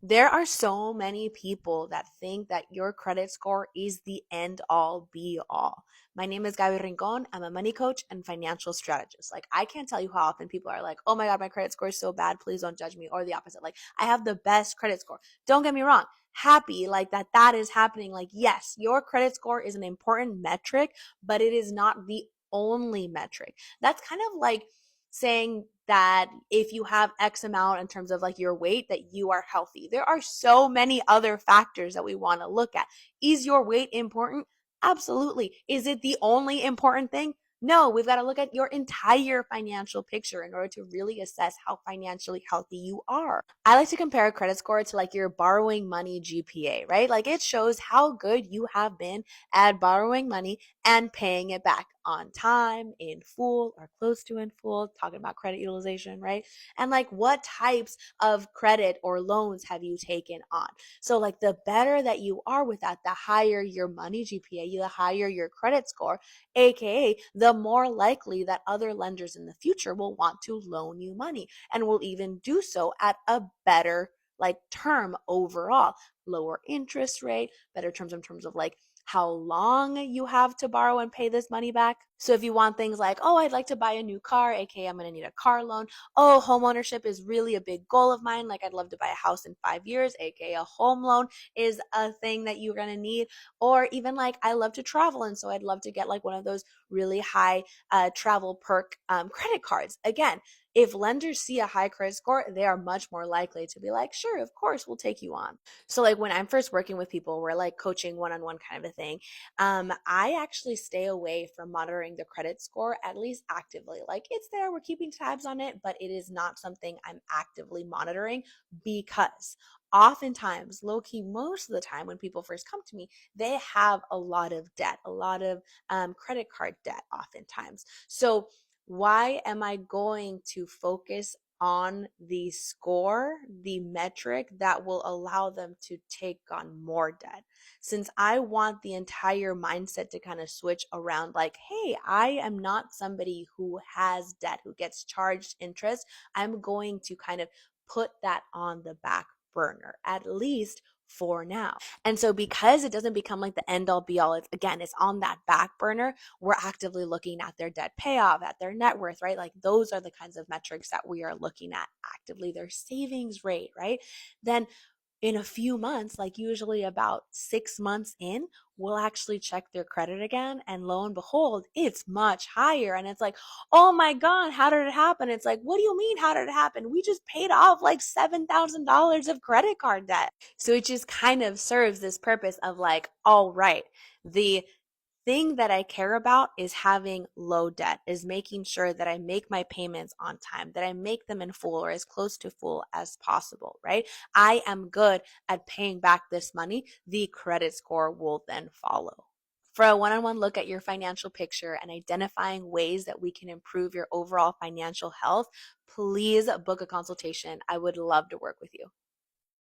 There are so many people that think that your credit score is the end all be all. My name is Gaby Rincon. I'm a money coach and financial strategist. Like, I can't tell you how often people are like, oh my God, my credit score is so bad. Please don't judge me. Or the opposite. Like, I have the best credit score. Don't get me wrong. Happy like that is happening. Like, yes, your credit score is an important metric, but it is not the only metric. That's kind of like saying that if you have X amount in terms of like your weight, that you are healthy. There are so many other factors that we want to look at. Is your weight important? Absolutely. Is it the only important thing? No, we've got to look at your entire financial picture in order to really assess how financially healthy you are. I like to compare a credit score to like your borrowing money GPA, right? Like it shows how good you have been at borrowing money and paying it back on time, in full, or close to in full, talking about credit utilization, right? And like what types of credit or loans have you taken on? So like the better that you are with that, the higher your money GPA, the higher your credit score, aka the more likely that other lenders in the future will want to loan you money and will even do so at a better like term overall, lower interest rate, better terms in terms of like how long you have to borrow and pay this money back. So if you want things like, oh, I'd like to buy a new car, aka I'm going to need a car loan. Oh, home ownership is really a big goal of mine. Like I'd love to buy a house in 5 years, aka a home loan is a thing that you're going to need. Or even like I love to travel. And so I'd love to get like one of those really high travel perk credit cards. Again, if lenders see a high credit score, they are much more likely to be like, sure, of course, we'll take you on. So like when I'm first working with people, we're like coaching one-on-one kind of a thing. I actually stay away from monitoring the credit score, at least actively. Like it's there, we're keeping tabs on it, but it is not something I'm actively monitoring because oftentimes, low key, most of the time when people first come to me, they have a lot of debt, a lot of credit card debt oftentimes. So why am I going to focus on the score, the metric that will allow them to take on more debt? Since I want the entire mindset to kind of switch around like, hey, I am not somebody who has debt, who gets charged interest. I'm going to kind of put that on the back burner, at least for now. And so because it doesn't become like the end all be all, it's on that back burner, we're actively looking at their debt payoff, at their net worth, right? Like those are the kinds of metrics that we are looking at actively, their savings rate, right? Then in a few months, like usually about 6 months in, we'll actually check their credit again. And lo and behold, it's much higher. And it's like, oh my God, how did it happen? It's like, what do you mean, how did it happen? We just paid off like $7,000 of credit card debt. So it just kind of serves this purpose of like, all right, the thing that I care about is having low debt, is making sure that I make my payments on time, that I make them in full or as close to full as possible, right? I am good at paying back this money. The credit score will then follow. For a one-on-one look at your financial picture and identifying ways that we can improve your overall financial health, please book a consultation. I would love to work with you.